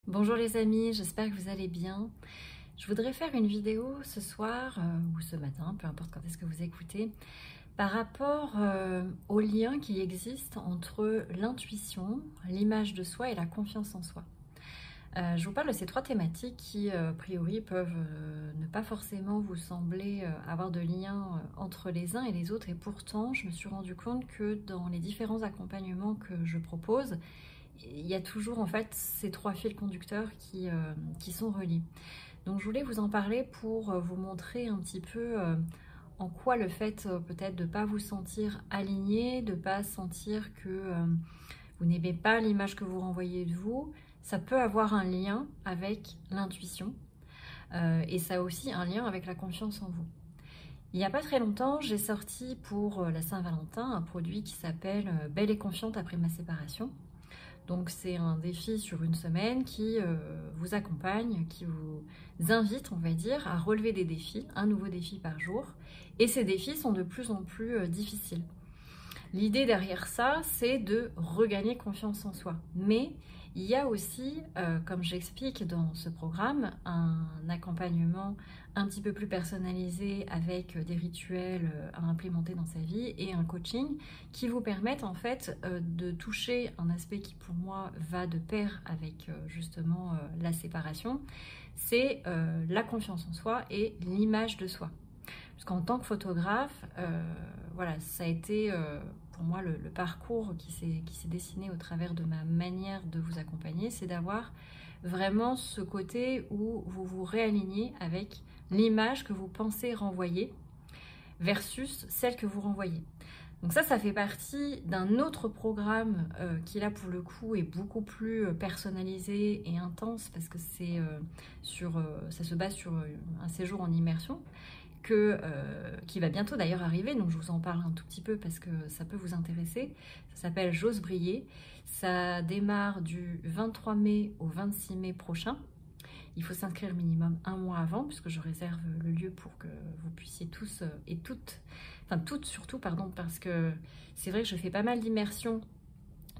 Bonjour les amis, j'espère que vous allez bien. Je voudrais faire une vidéo ce soir ou ce matin, peu importe quand est-ce que vous écoutez, par rapport au lien qui existe entre l'intuition, l'image de soi et la confiance en soi. Je vous parle de ces trois thématiques qui, a priori, peuvent ne pas forcément vous sembler avoir de lien entre les uns et les autres. Et pourtant, je me suis rendu compte que dans les différents accompagnements que je propose, il y a toujours en fait ces trois fils conducteurs qui sont reliés. Donc je voulais vous en parler pour vous montrer un petit peu en quoi le fait peut-être de ne pas vous sentir aligné, de ne pas sentir que vous n'aimez pas l'image que vous renvoyez de vous, ça peut avoir un lien avec l'intuition et ça a aussi un lien avec la confiance en vous. Il n'y a pas très longtemps, j'ai sorti pour la Saint-Valentin un produit qui s'appelle Belle et confiante après ma séparation. Donc c'est un défi sur une semaine qui vous accompagne, qui vous invite, on va dire, à relever des défis, un nouveau défi par jour. Et ces défis sont de plus en plus difficiles. L'idée derrière ça, c'est de regagner confiance en soi. Mais il y a aussi, comme j'explique dans ce programme, un accompagnement un petit peu plus personnalisé avec des rituels à implémenter dans sa vie et un coaching qui vous permettent en fait de toucher un aspect qui pour moi va de pair avec justement la séparation, c'est la confiance en soi et l'image de soi. Parce qu'en tant que photographe, voilà, ça a été pour moi le parcours qui s'est dessiné au travers de ma manière de vous accompagner, c'est d'avoir vraiment ce côté où vous vous réalignez avec l'image que vous pensez renvoyer versus celle que vous renvoyez. Donc ça fait partie d'un autre programme qui là pour le coup est beaucoup plus personnalisé et intense parce que c'est ça se base sur un séjour en immersion qui va bientôt d'ailleurs arriver, donc je vous en parle un tout petit peu parce que ça peut vous intéresser. Ça s'appelle J'ose briller. Ça démarre du 23 mai au 26 mai prochain. Il faut s'inscrire minimum un mois avant puisque je réserve le lieu pour que vous puissiez tous et toutes, enfin toutes surtout, pardon, parce que c'est vrai que je fais pas mal d'immersions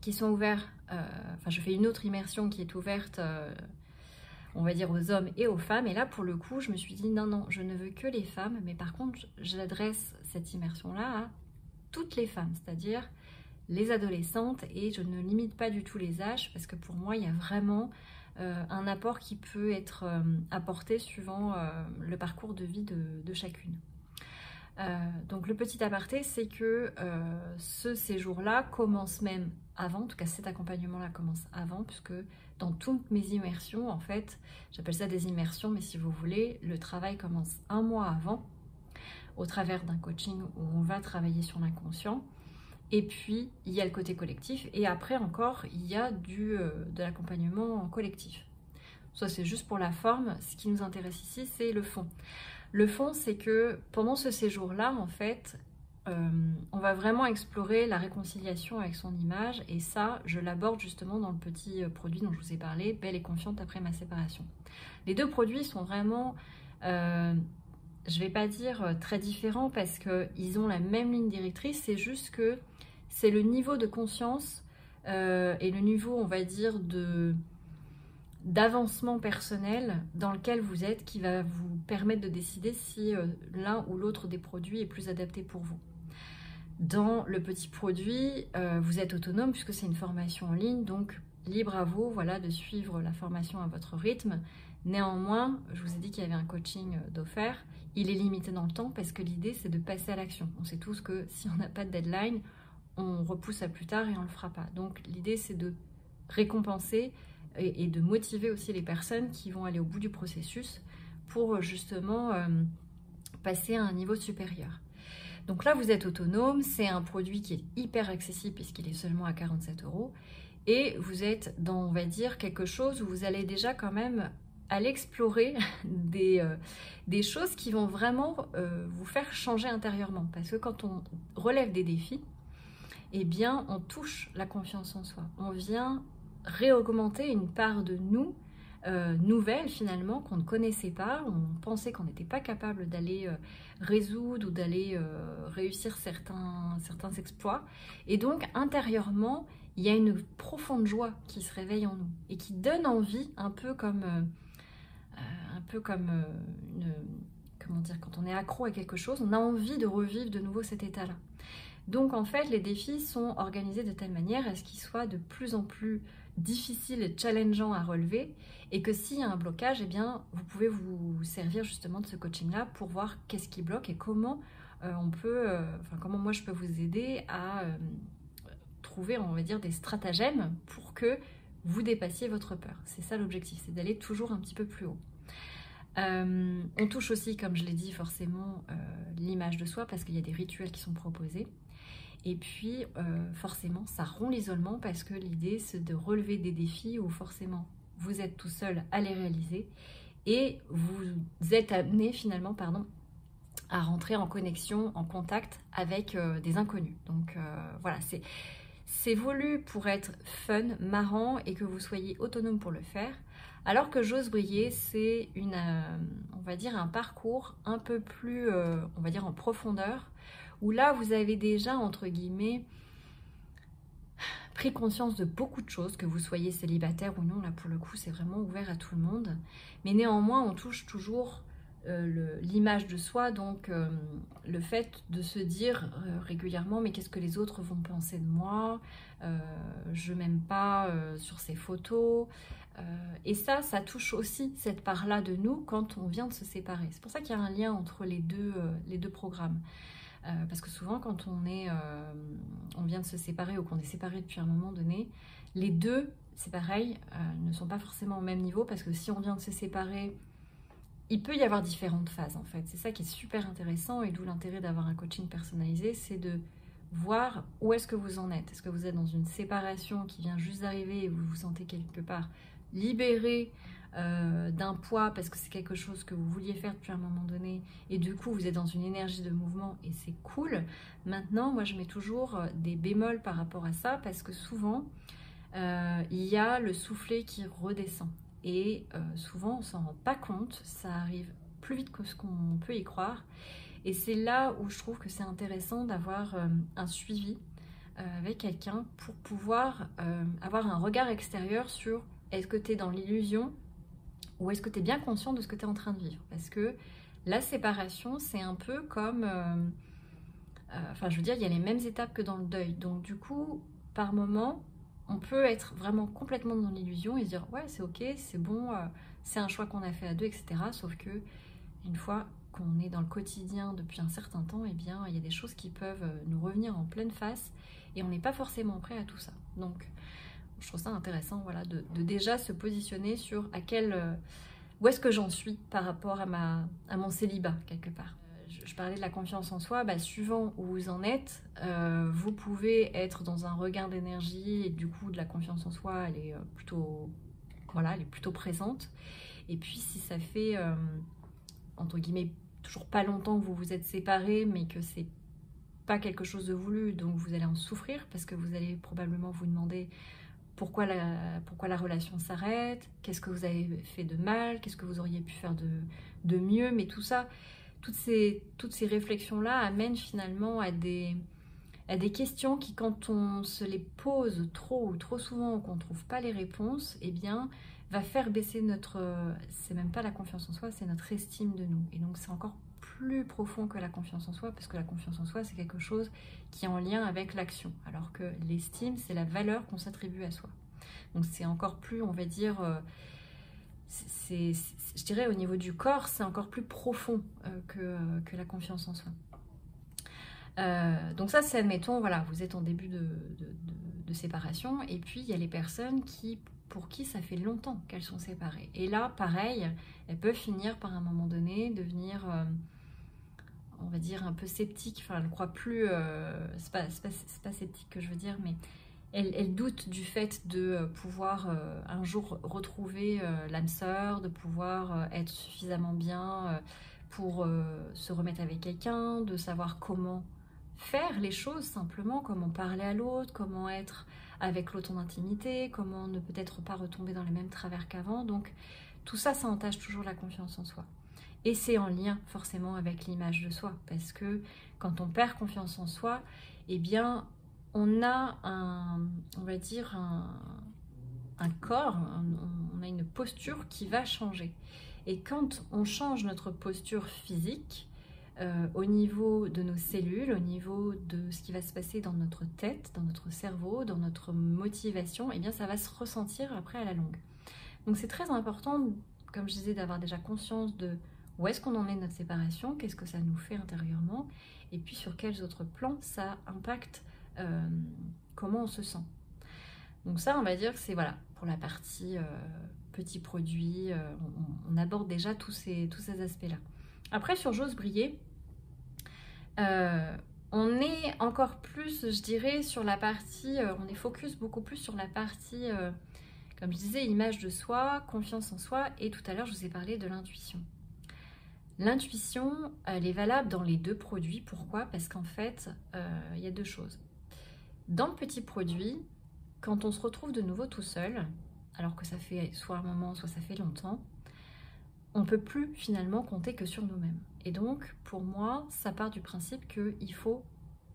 qui sont ouvertes, enfin je fais une autre immersion qui est ouverte on va dire aux hommes et aux femmes. Et là, pour le coup, je me suis dit non, je ne veux que les femmes. Mais par contre, j'adresse cette immersion-là à toutes les femmes, c'est-à-dire les adolescentes. Et je ne limite pas du tout les âges parce que pour moi, il y a vraiment un apport qui peut être apporté suivant le parcours de vie de chacune. Donc le petit aparté, c'est que ce séjour-là commence même avant, en tout cas cet accompagnement-là commence avant, puisque dans toutes mes immersions, en fait, j'appelle ça des immersions, mais si vous voulez, le travail commence un mois avant, au travers d'un coaching où on va travailler sur l'inconscient, et puis il y a le côté collectif, et après encore, il y a de l'accompagnement collectif. Ça c'est juste pour la forme, ce qui nous intéresse ici, c'est le fond. Le fond, c'est que pendant ce séjour-là, en fait, on va vraiment explorer la réconciliation avec son image et ça, je l'aborde justement dans le petit produit dont je vous ai parlé, Belle et confiante après ma séparation. Les deux produits sont vraiment, je ne vais pas dire très différents parce qu'ils ont la même ligne directrice, c'est juste que c'est le niveau de conscience et le niveau, on va dire, d'avancement personnel dans lequel vous êtes qui va vous permettre de décider si l'un ou l'autre des produits est plus adapté pour vous. Dans le petit produit, vous êtes autonome puisque c'est une formation en ligne, donc libre à vous voilà, de suivre la formation à votre rythme. Néanmoins, je vous ai dit qu'il y avait un coaching d'offert. Il est limité dans le temps parce que l'idée, c'est de passer à l'action. On sait tous que si on n'a pas de deadline, on repousse à plus tard et on ne le fera pas. Donc l'idée, c'est de récompenser et de motiver aussi les personnes qui vont aller au bout du processus pour justement passer à un niveau supérieur. Donc là, vous êtes autonome, c'est un produit qui est hyper accessible puisqu'il est seulement à 47 € et vous êtes dans, on va dire, quelque chose où vous allez déjà quand même aller explorer des choses qui vont vraiment vous faire changer intérieurement parce que quand on relève des défis, eh bien, on touche la confiance en soi. On vient réaugmenter une part de nous nouvelle finalement qu'on ne connaissait pas, on pensait qu'on n'était pas capable d'aller résoudre ou d'aller réussir certains exploits et donc intérieurement il y a une profonde joie qui se réveille en nous et qui donne envie, un peu comme comment dire, quand on est accro à quelque chose, on a envie de revivre de nouveau cet état-là. Donc en fait, les défis sont organisés de telle manière à ce qu'ils soient de plus en plus difficiles et challengeants à relever, et que s'il y a un blocage, eh bien, vous pouvez vous servir justement de ce coaching-là pour voir qu'est-ce qui bloque et comment comment moi je peux vous aider à trouver, on va dire, des stratagèmes pour que vous dépassiez votre peur. C'est ça l'objectif, c'est d'aller toujours un petit peu plus haut. On touche aussi, comme je l'ai dit, forcément l'image de soi, parce qu'il y a des rituels qui sont proposés. Et puis, forcément, ça rompt l'isolement, parce que l'idée, c'est de relever des défis où forcément, vous êtes tout seul à les réaliser, et vous êtes amené finalement, à rentrer en connexion, en contact avec des inconnus. Donc voilà, c'est voulu pour être fun, marrant, et que vous soyez autonome pour le faire. Alors que J'ose briller, c'est on va dire un parcours un peu plus, on va dire en profondeur, où là vous avez déjà, entre guillemets, pris conscience de beaucoup de choses, que vous soyez célibataire ou non, là pour le coup c'est vraiment ouvert à tout le monde. Mais néanmoins on touche toujours l'image de soi, donc le fait de se dire régulièrement mais qu'est-ce que les autres vont penser de moi, je m'aime pas sur ces photos, et ça touche aussi cette part-là de nous quand on vient de se séparer. C'est pour ça qu'il y a un lien entre les deux programmes. Parce que souvent quand on vient de se séparer ou qu'on est séparé depuis un moment donné, les deux, c'est pareil, ne sont pas forcément au même niveau, parce que si on vient de se séparer, il peut y avoir différentes phases en fait. C'est ça qui est super intéressant, et d'où l'intérêt d'avoir un coaching personnalisé, c'est de voir où est-ce que vous en êtes. Est-ce que vous êtes dans une séparation qui vient juste d'arriver et vous vous sentez quelque part libéré d'un poids parce que c'est quelque chose que vous vouliez faire depuis un moment donné, et du coup vous êtes dans une énergie de mouvement et c'est cool. Maintenant, moi je mets toujours des bémols par rapport à ça, parce que souvent il y a le soufflet qui redescend, et souvent on s'en rend pas compte, ça arrive plus vite que ce qu'on peut y croire, et c'est là où je trouve que c'est intéressant d'avoir un suivi avec quelqu'un pour pouvoir avoir un regard extérieur sur est-ce que tu es dans l'illusion ou est-ce que tu es bien conscient de ce que tu es en train de vivre. Parce que la séparation, c'est un peu comme... je veux dire, il y a les mêmes étapes que dans le deuil. Donc du coup, par moment, on peut être vraiment complètement dans l'illusion et se dire « Ouais, c'est ok, c'est bon, c'est un choix qu'on a fait à deux, etc. » Sauf que une fois qu'on est dans le quotidien depuis un certain temps, eh bien, il y a des choses qui peuvent nous revenir en pleine face et on n'est pas forcément prêt à tout ça. Donc, je trouve ça intéressant, voilà, de déjà se positionner sur où est-ce que j'en suis par rapport à mon célibat, quelque part. Je parlais de la confiance en soi, suivant où vous en êtes, vous pouvez être dans un regain d'énergie, et du coup, de la confiance en soi, elle est plutôt présente. Et puis, si ça fait, entre guillemets, toujours pas longtemps que vous vous êtes séparés, mais que c'est pas quelque chose de voulu, donc vous allez en souffrir, parce que vous allez probablement vous demander pourquoi la relation s'arrête, qu'est-ce que vous avez fait de mal, qu'est-ce que vous auriez pu faire de mieux, mais tout ça, toutes ces réflexions-là amènent finalement à des questions qui, quand on se les pose trop ou trop souvent, ou qu'on ne trouve pas les réponses, eh bien, va faire baisser c'est même pas la confiance en soi, c'est notre estime de nous. Et donc c'est encore plus profond que la confiance en soi, parce que la confiance en soi, c'est quelque chose qui est en lien avec l'action, alors que l'estime, c'est la valeur qu'on s'attribue à soi. Donc c'est encore plus, on va dire, je dirais au niveau du corps, c'est encore plus profond que la confiance en soi. Donc ça, c'est, admettons, voilà, vous êtes en début de séparation, et puis il y a les personnes pour qui ça fait longtemps qu'elles sont séparées. Et là, pareil, elles peuvent finir par un moment donné devenir, on va dire, un peu sceptiques. Enfin, elles ne croient plus, c'est pas sceptique que je veux dire, mais elles doutent du fait de pouvoir un jour retrouver l'âme sœur, de pouvoir être suffisamment bien pour se remettre avec quelqu'un, de savoir comment faire les choses simplement, comment parler à l'autre, comment être avec l'autre en intimité, comment ne peut-être pas retomber dans les mêmes travers qu'avant. Donc tout ça, ça entache toujours la confiance en soi. Et c'est en lien forcément avec l'image de soi, parce que quand on perd confiance en soi, eh bien on a on va dire un corps, on a une posture qui va changer. Et quand on change notre posture physique, au niveau de nos cellules, au niveau de ce qui va se passer dans notre tête, dans notre cerveau, dans notre motivation, eh bien ça va se ressentir après à la longue. Donc c'est très important, comme je disais, d'avoir déjà conscience de où est-ce qu'on en est de notre séparation, qu'est-ce que ça nous fait intérieurement, et puis sur quels autres plans ça impacte comment on se sent. Donc ça, on va dire que c'est voilà, pour la partie petits produits, on aborde déjà tous ces aspects-là. Après, sur J'ose briller, on est encore plus, je dirais, sur la partie, on est focus beaucoup plus sur la partie, comme je disais, image de soi, confiance en soi, et tout à l'heure, je vous ai parlé de l'intuition. L'intuition, elle est valable dans les deux produits. Pourquoi? Parce qu'en fait, il y a deux choses. Dans le petit produit, quand on se retrouve de nouveau tout seul, alors que ça fait soit un moment, soit ça fait longtemps, on ne peut plus finalement compter que sur nous-mêmes. Et donc, pour moi, ça part du principe qu'il faut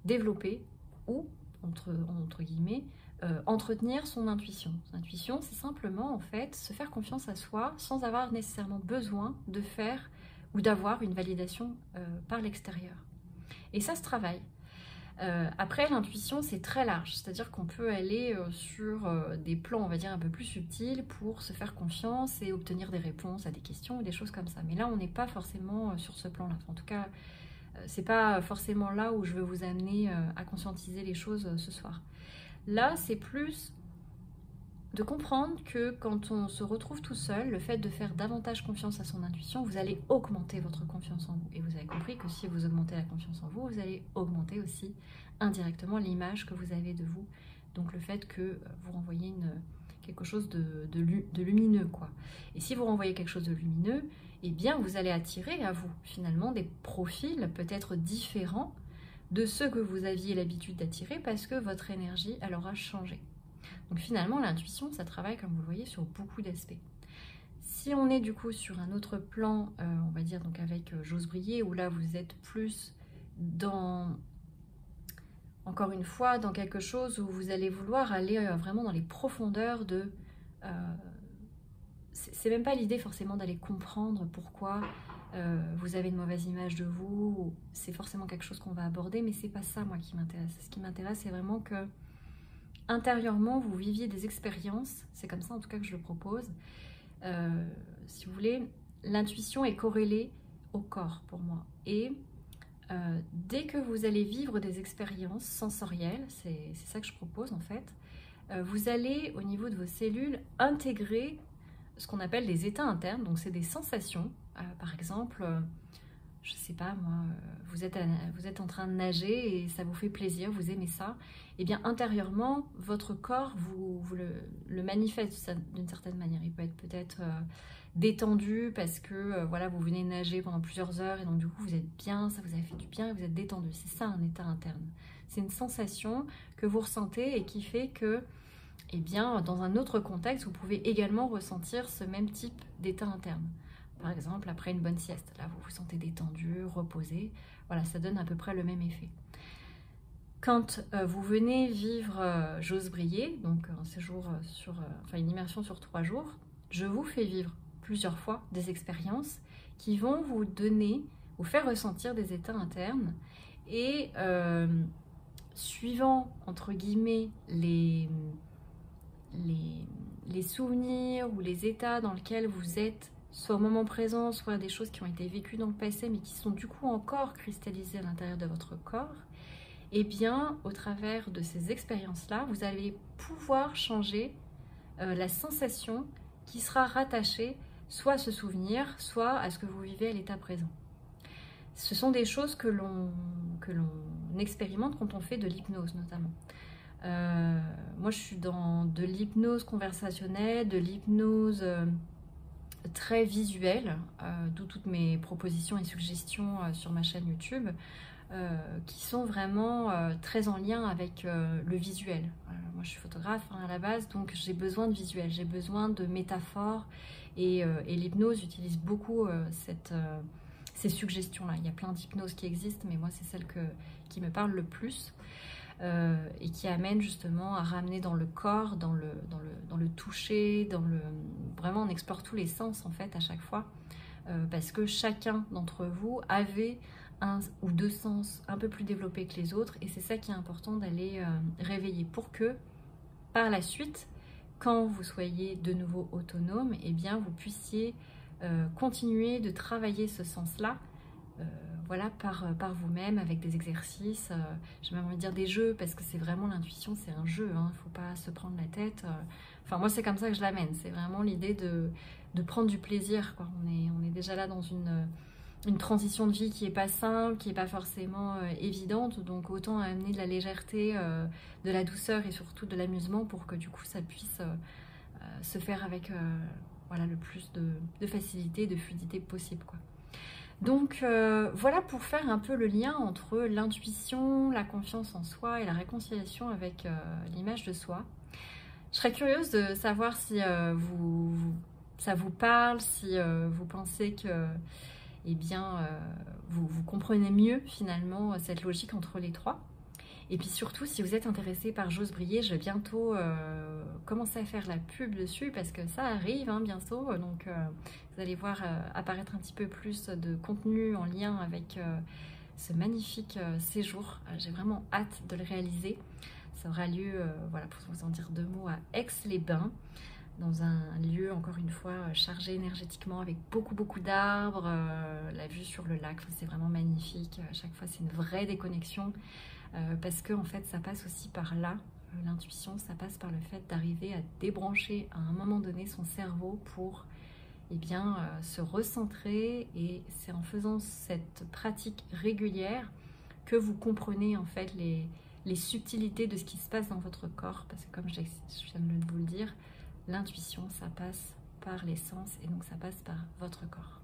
développer ou, entre guillemets, entretenir son intuition. Son intuition, c'est simplement, en fait, se faire confiance à soi sans avoir nécessairement besoin de faire ou d'avoir une validation par l'extérieur. Et ça se travaille. Après, l'intuition, c'est très large, c'est-à-dire qu'on peut aller sur des plans, on va dire, un peu plus subtils pour se faire confiance et obtenir des réponses à des questions ou des choses comme ça. Mais là, on n'est pas forcément sur ce plan-là. En tout cas, c'est pas forcément là où je veux vous amener à conscientiser les choses ce soir. Là, c'est plus de comprendre que quand on se retrouve tout seul, le fait de faire davantage confiance à son intuition, vous allez augmenter votre confiance en vous. Et vous avez compris que si vous augmentez la confiance en vous, vous allez augmenter aussi indirectement l'image que vous avez de vous. Donc le fait que vous renvoyez quelque chose de lumineux, quoi. Et si vous renvoyez quelque chose de lumineux, eh bien vous allez attirer à vous finalement des profils peut-être différents de ceux que vous aviez l'habitude d'attirer parce que votre énergie, elle aura changé. Donc finalement, l'intuition, ça travaille, comme vous le voyez, sur beaucoup d'aspects. Si on est du coup sur un autre plan, on va dire donc avec J'ose briller, où là vous êtes plus dans, encore une fois, dans quelque chose où vous allez vouloir aller vraiment dans les profondeurs de... c'est même pas l'idée forcément d'aller comprendre pourquoi vous avez une mauvaise image de vous, c'est forcément quelque chose qu'on va aborder, mais c'est pas ça moi qui m'intéresse. Ce qui m'intéresse, c'est vraiment que intérieurement, vous viviez des expériences, c'est comme ça en tout cas que je le propose. Si vous voulez, l'intuition est corrélée au corps pour moi. Et dès que vous allez vivre des expériences sensorielles, c'est ça que je propose en fait, vous allez au niveau de vos cellules intégrer ce qu'on appelle des états internes, donc c'est des sensations. Par exemple, je sais pas moi, vous êtes en train de nager et ça vous fait plaisir, vous aimez ça, et bien intérieurement, votre corps vous le manifeste d'une certaine manière. Il peut être peut-être détendu parce que voilà, vous venez nager pendant plusieurs heures et donc du coup vous êtes bien, ça vous a fait du bien et vous êtes détendu. C'est ça un état interne. C'est une sensation que vous ressentez et qui fait que, eh bien, dans un autre contexte, vous pouvez également ressentir ce même type d'état interne. Par exemple, après une bonne sieste, là vous vous sentez détendu, reposé, voilà, ça donne à peu près le même effet. Quand vous venez vivre J'ose briller, donc un séjour enfin une immersion sur 3 jours, je vous fais vivre plusieurs fois des expériences qui vont vous donner, vous faire ressentir des états internes et suivant, entre guillemets, les souvenirs ou les états dans lesquels vous êtes, soit au moment présent, soit des choses qui ont été vécues dans le passé, mais qui sont du coup encore cristallisées à l'intérieur de votre corps, et bien, au travers de ces expériences-là, vous allez pouvoir changer la sensation qui sera rattachée soit à ce souvenir, soit à ce que vous vivez à l'état présent. Ce sont des choses que l'on expérimente quand on fait de l'hypnose, notamment. Moi, je suis dans de l'hypnose conversationnelle, de l'hypnose très visuelle, d'où toutes mes propositions et suggestions sur ma chaîne YouTube, qui sont vraiment très en lien avec le visuel. Moi, je suis photographe à la base, donc j'ai besoin de visuel, j'ai besoin de métaphores, et l'hypnose utilise beaucoup ces suggestions-là. Il y a plein d'hypnoses qui existent, mais moi, c'est celle qui me parle le plus. et qui amène justement à ramener dans le corps, dans le toucher, vraiment on explore tous les sens en fait à chaque fois, parce que chacun d'entre vous avait un ou deux sens un peu plus développés que les autres, et c'est ça qui est important d'aller réveiller pour que par la suite, quand vous soyez de nouveau autonome, eh bien vous puissiez continuer de travailler ce sens-là, voilà, par vous-même, avec des exercices, j'ai même envie de dire des jeux, parce que c'est vraiment l'intuition, c'est un jeu, hein, faut pas se prendre la tête. Enfin, moi, c'est comme ça que je l'amène, c'est vraiment l'idée de prendre du plaisir, quoi. On est déjà là dans une transition de vie qui n'est pas simple, qui n'est pas forcément évidente, donc autant amener de la légèreté, de la douceur et surtout de l'amusement pour que du coup ça puisse se faire avec voilà, le plus de facilité, de fluidité possible, quoi. Donc voilà pour faire un peu le lien entre l'intuition, la confiance en soi et la réconciliation avec l'image de soi. Je serais curieuse de savoir si ça vous parle, si vous pensez que eh bien, vous comprenez mieux finalement cette logique entre les trois. Et puis surtout, si vous êtes intéressé par J'ose briller, je vais bientôt commencer à faire la pub dessus parce que ça arrive hein, bientôt. Donc vous allez voir apparaître un petit peu plus de contenu en lien avec ce magnifique séjour. J'ai vraiment hâte de le réaliser. Ça aura lieu, voilà, pour vous en dire deux mots, à Aix-les-Bains, dans un lieu, encore une fois, chargé énergétiquement, avec beaucoup d'arbres, la vue sur le lac, c'est vraiment magnifique. À chaque fois, c'est une vraie déconnexion, parce que en fait, ça passe aussi par là. L'intuition, ça passe par le fait d'arriver à débrancher à un moment donné son cerveau pour eh bien, se recentrer. Et c'est en faisant cette pratique régulière que vous comprenez en fait les subtilités de ce qui se passe dans votre corps. Parce que comme je viens de vous le dire, l'intuition, ça passe par les sens et donc ça passe par votre corps.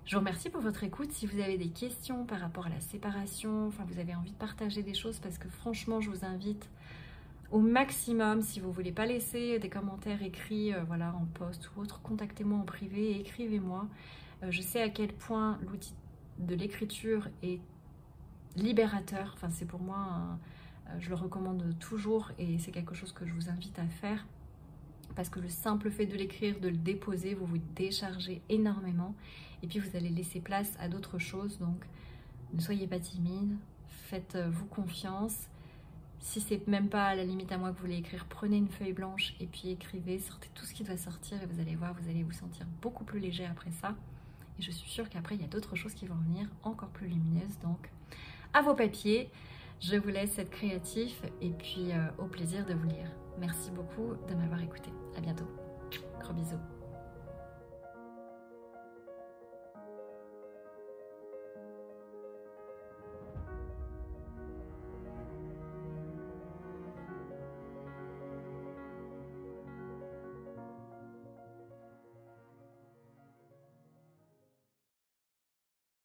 Je vous remercie pour votre écoute. Si vous avez des questions par rapport à la séparation, enfin vous avez envie de partager des choses, parce que franchement, je vous invite au maximum, si vous ne voulez pas laisser des commentaires écrits voilà, en post ou autre, contactez-moi en privé et écrivez-moi. Je sais à quel point l'outil de l'écriture est libérateur. Enfin, c'est pour moi, je le recommande toujours et c'est quelque chose que je vous invite à faire. Parce que le simple fait de l'écrire, de le déposer, vous vous déchargez énormément. Et puis vous allez laisser place à d'autres choses. Donc ne soyez pas timide, faites-vous confiance. Si c'est même pas à la limite à moi que vous voulez écrire, prenez une feuille blanche et puis écrivez, sortez tout ce qui doit sortir et vous allez voir, vous allez vous sentir beaucoup plus léger après ça. Et je suis sûre qu'après, il y a d'autres choses qui vont venir encore plus lumineuses. Donc à vos papiers, je vous laisse être créatif et puis au plaisir de vous lire. Merci beaucoup de m'avoir écouté. À bientôt. Gros bisous.